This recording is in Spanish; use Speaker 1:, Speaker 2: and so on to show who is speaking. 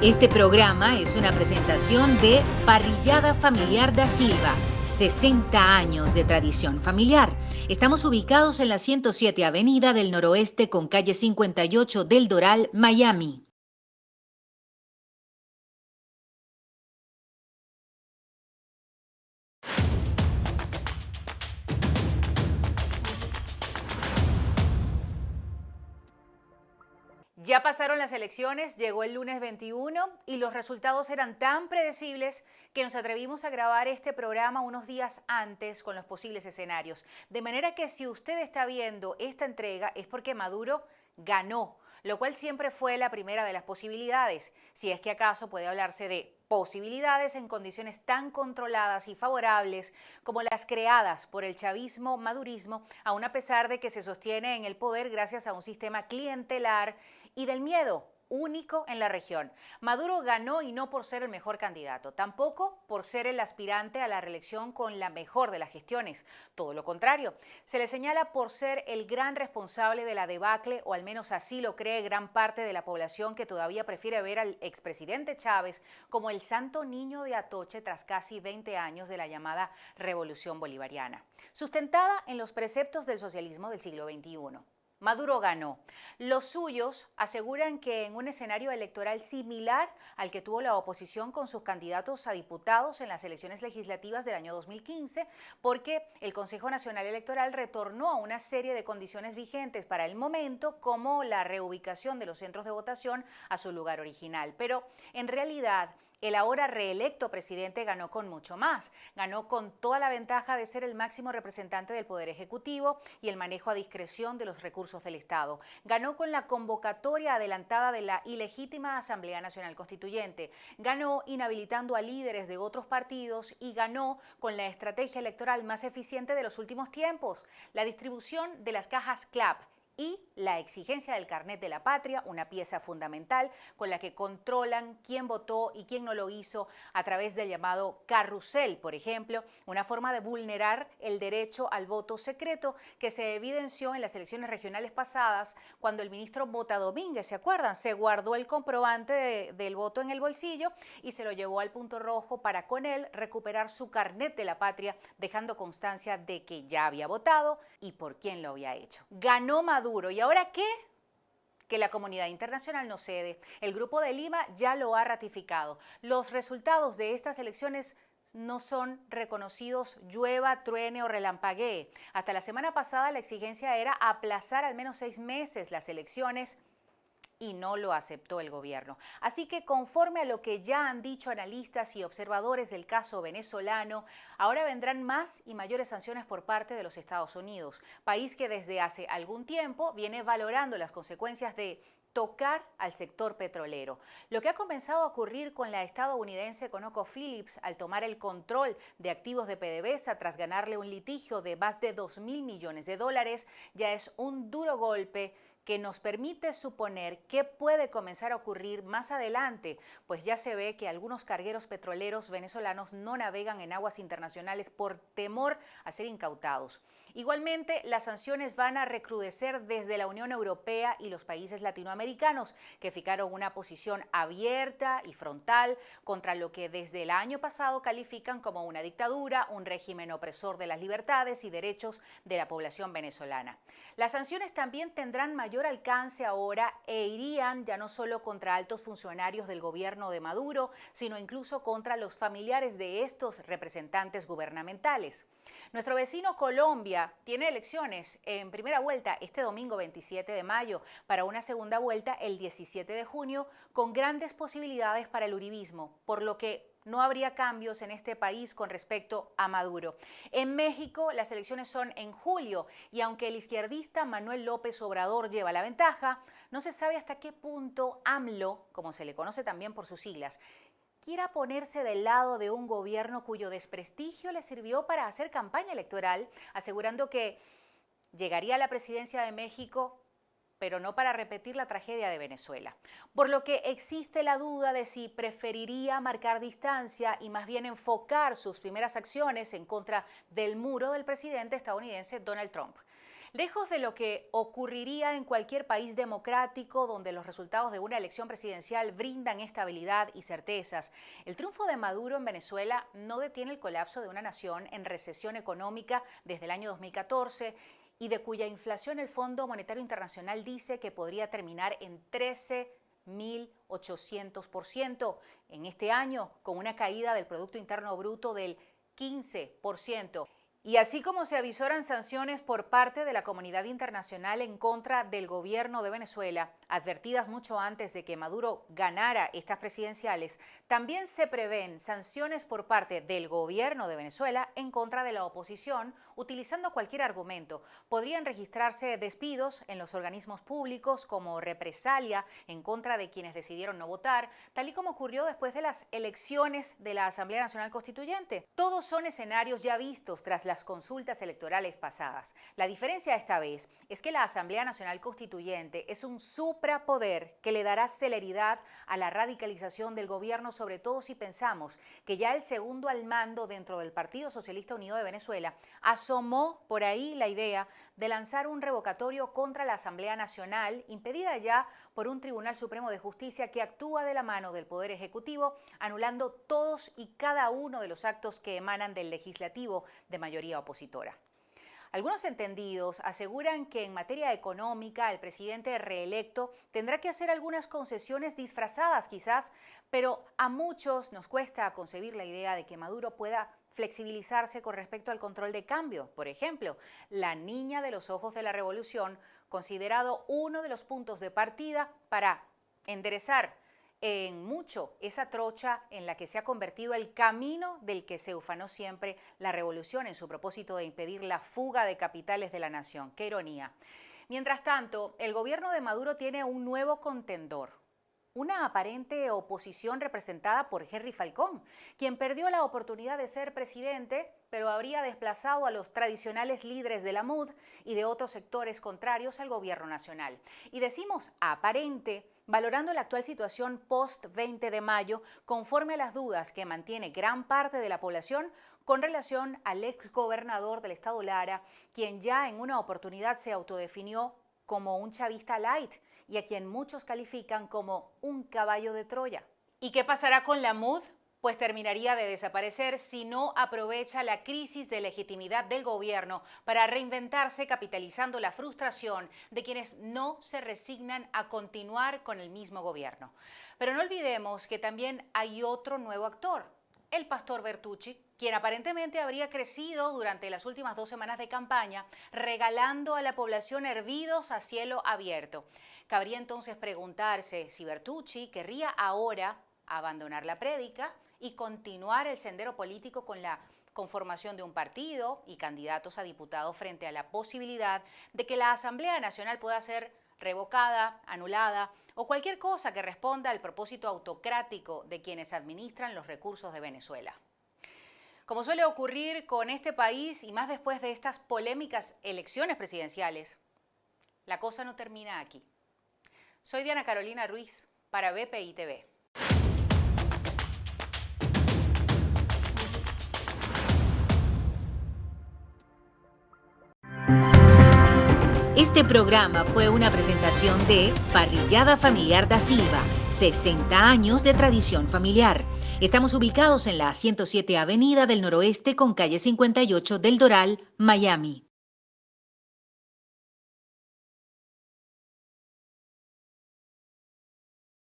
Speaker 1: Este programa es una presentación de Parrillada Familiar da Silva, 60 años de tradición familiar. Estamos ubicados en la 107 Avenida del Noroeste con calle 58 del Doral, Miami.
Speaker 2: Ya pasaron las elecciones, llegó el lunes 21 y los resultados eran tan predecibles que nos atrevimos a grabar este programa unos días antes con los posibles escenarios. De manera que si usted está viendo esta entrega es porque Maduro ganó, lo cual siempre fue la primera de las posibilidades, si es que acaso puede hablarse de posibilidades en condiciones tan controladas y favorables como las creadas por el chavismo-madurismo, aun a pesar de que se sostiene en el poder gracias a un sistema clientelar y del miedo único en la región. Maduro ganó y no por ser el mejor candidato, tampoco por ser el aspirante a la reelección con la mejor de las gestiones. Todo lo contrario, se le señala por ser el gran responsable de la debacle, o al menos así lo cree gran parte de la población que todavía prefiere ver al expresidente Chávez como el santo niño de Atoche tras casi 20 años de la llamada Revolución Bolivariana, sustentada en los preceptos del socialismo del siglo XXI. Maduro ganó. Los suyos aseguran que en un escenario electoral similar al que tuvo la oposición con sus candidatos a diputados en las elecciones legislativas del año 2015, porque el Consejo Nacional Electoral retornó a una serie de condiciones vigentes para el momento, como la reubicación de los centros de votación a su lugar original. Pero en realidad, el ahora reelecto presidente ganó con mucho más. Ganó con toda la ventaja de ser el máximo representante del Poder Ejecutivo y el manejo a discreción de los recursos del Estado. Ganó con la convocatoria adelantada de la ilegítima Asamblea Nacional Constituyente. Ganó inhabilitando a líderes de otros partidos y ganó con la estrategia electoral más eficiente de los últimos tiempos, la distribución de las cajas CLAP y la exigencia del carnet de la patria, una pieza fundamental con la que controlan quién votó y quién no lo hizo a través del llamado carrusel, por ejemplo, una forma de vulnerar el derecho al voto secreto que se evidenció en las elecciones regionales pasadas cuando el ministro Bota Domínguez, ¿se acuerdan? Se guardó el comprobante del voto en el bolsillo y se lo llevó al punto rojo para con él recuperar su carnet de la patria, dejando constancia de que ya había votado y por quién lo había hecho. Ganó Maduro. ¿Y ahora qué? Que la comunidad internacional no cede. El Grupo de Lima ya lo ha ratificado. Los resultados de estas elecciones no son reconocidos, llueva, truene o relampaguee. Hasta la semana pasada la exigencia era aplazar al menos 6 meses las elecciones y no lo aceptó el gobierno. Así que conforme a lo que ya han dicho analistas y observadores del caso venezolano, ahora vendrán más y mayores sanciones por parte de los Estados Unidos, país que desde hace algún tiempo viene valorando las consecuencias de tocar al sector petrolero. Lo que ha comenzado a ocurrir con la estadounidense ConocoPhillips al tomar el control de activos de PDVSA tras ganarle un litigio de más de $2.000 millones ya es un duro golpe que nos permite suponer qué puede comenzar a ocurrir más adelante, pues ya se ve que algunos cargueros petroleros venezolanos no navegan en aguas internacionales por temor a ser incautados. Igualmente, las sanciones van a recrudecer desde la Unión Europea y los países latinoamericanos, que fijaron una posición abierta y frontal contra lo que desde el año pasado califican como una dictadura, un régimen opresor de las libertades y derechos de la población venezolana. Las sanciones también tendrán mayor alcance ahora e irían ya no solo contra altos funcionarios del gobierno de Maduro, sino incluso contra los familiares de estos representantes gubernamentales. Nuestro vecino Colombia tiene elecciones en primera vuelta este domingo 27 de mayo, para una segunda vuelta el 17 de junio, con grandes posibilidades para el uribismo, por lo que no habría cambios en este país con respecto a Maduro. En México las elecciones son en julio y aunque el izquierdista Manuel López Obrador lleva la ventaja, no se sabe hasta qué punto AMLO, como se le conoce también por sus siglas, quiera ponerse del lado de un gobierno cuyo desprestigio le sirvió para hacer campaña electoral, asegurando que llegaría a la presidencia de México, pero no para repetir la tragedia de Venezuela. Por lo que existe la duda de si preferiría marcar distancia y más bien enfocar sus primeras acciones en contra del muro del presidente estadounidense Donald Trump. Lejos de lo que ocurriría en cualquier país democrático donde los resultados de una elección presidencial brindan estabilidad y certezas, el triunfo de Maduro en Venezuela no detiene el colapso de una nación en recesión económica desde el año 2014 y de cuya inflación el Fondo Monetario Internacional dice que podría terminar en 13.800% en este año, con una caída del Producto Interno Bruto del 15%. Y así como se avisoran sanciones por parte de la comunidad internacional en contra del gobierno de Venezuela, advertidas mucho antes de que Maduro ganara estas presidenciales, también se prevén sanciones por parte del gobierno de Venezuela en contra de la oposición, utilizando cualquier argumento. Podrían registrarse despidos en los organismos públicos como represalia en contra de quienes decidieron no votar, tal y como ocurrió después de las elecciones de la Asamblea Nacional Constituyente. Todos son escenarios ya vistos tras las consultas electorales pasadas. La diferencia esta vez es que la Asamblea Nacional Constituyente es un suprapoder que le dará celeridad a la radicalización del gobierno, sobre todo si pensamos que ya el segundo al mando dentro del Partido Socialista Unido de Venezuela asomó por ahí la idea de lanzar un revocatorio contra la Asamblea Nacional, impedida ya por un Tribunal Supremo de Justicia que actúa de la mano del Poder Ejecutivo, anulando todos y cada uno de los actos que emanan del Legislativo de mayoría opositora. Algunos entendidos aseguran que en materia económica el presidente reelecto tendrá que hacer algunas concesiones disfrazadas quizás, pero a muchos nos cuesta concebir la idea de que Maduro pueda flexibilizarse con respecto al control de cambio. Por ejemplo, la niña de los ojos de la revolución, considerado uno de los puntos de partida para enderezar en mucho esa trocha en la que se ha convertido el camino del que se ufanó siempre la revolución en su propósito de impedir la fuga de capitales de la nación. ¡Qué ironía! Mientras tanto, el gobierno de Maduro tiene un nuevo contendor, una aparente oposición representada por Henry Falcón, quien perdió la oportunidad de ser presidente, pero habría desplazado a los tradicionales líderes de la MUD y de otros sectores contrarios al gobierno nacional. Y decimos aparente, valorando la actual situación post-20 de mayo, conforme a las dudas que mantiene gran parte de la población con relación al exgobernador del estado Lara, quien ya en una oportunidad se autodefinió como un chavista light y a quien muchos califican como un caballo de Troya. ¿Y qué pasará con la MUD? Pues terminaría de desaparecer si no aprovecha la crisis de legitimidad del gobierno para reinventarse, capitalizando la frustración de quienes no se resignan a continuar con el mismo gobierno. Pero no olvidemos que también hay otro nuevo actor, el pastor Bertucci, quien aparentemente habría crecido durante las últimas 2 semanas de campaña, regalando a la población hervidos a cielo abierto. Cabría entonces preguntarse si Bertucci querría ahora abandonar la prédica y continuar el sendero político con la conformación de un partido y candidatos a diputados frente a la posibilidad de que la Asamblea Nacional pueda ser revocada, anulada o cualquier cosa que responda al propósito autocrático de quienes administran los recursos de Venezuela. Como suele ocurrir con este país y más después de estas polémicas elecciones presidenciales, la cosa no termina aquí. Soy Diana Carolina Ruiz para BPI TV.
Speaker 1: Este programa fue una presentación de Parrillada Familiar da Silva, 60 años de tradición familiar. Estamos ubicados en la 107 Avenida del Noroeste con calle 58 del Doral, Miami.